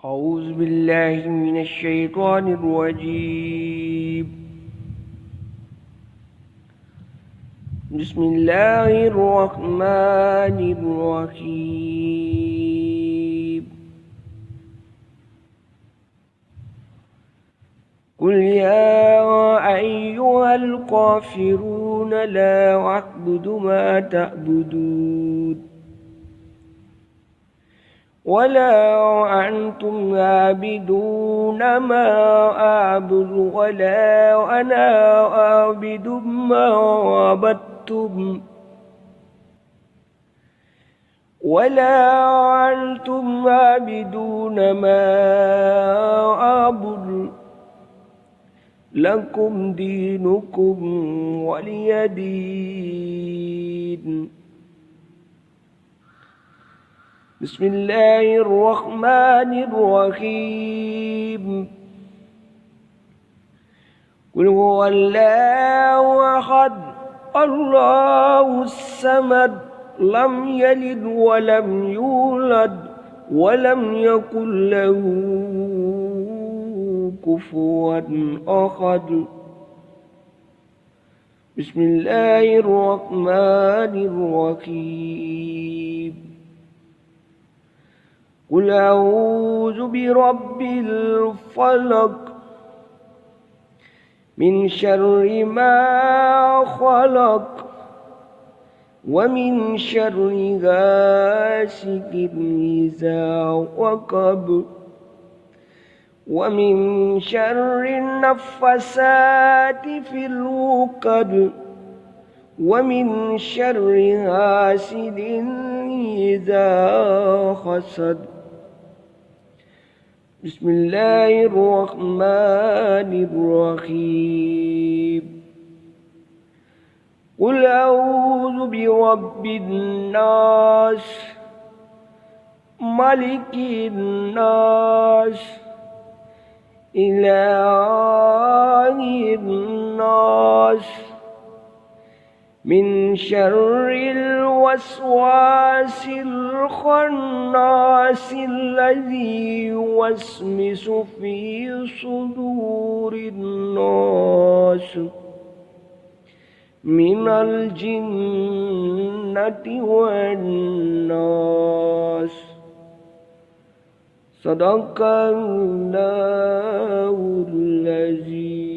أعوذ بالله من الشيطان الرجيم. بسم الله الرحمن الرحيم. قل يا أيها الكافرون لا أعبد ما تعبدون ولا أنتم عابدون ما أعبد ولا أنا عابد ما عبدتم ولا أنتم عابدون ما أعبد لكم دينكم ولي دين. بسم الله الرحمن الرحيم. قل هو الله أحد الله الصمد لم يلد ولم يولد ولم يكن له كفوا أحد. بسم الله الرحمن الرحيم. قل أعوذ برب الفلق من شر ما خلق ومن شر غاسق إذا وقب ومن شر النفاثات في العقد ومن شر حاسد إذا حسد. بسم الله الرحمن الرحيم. قل أعوذ برب الناس ملك الناس إله الناس من شر الوسواس الخناس الذي يوسوس في صدور الناس من الجنة والناس. صدق الله العظيم.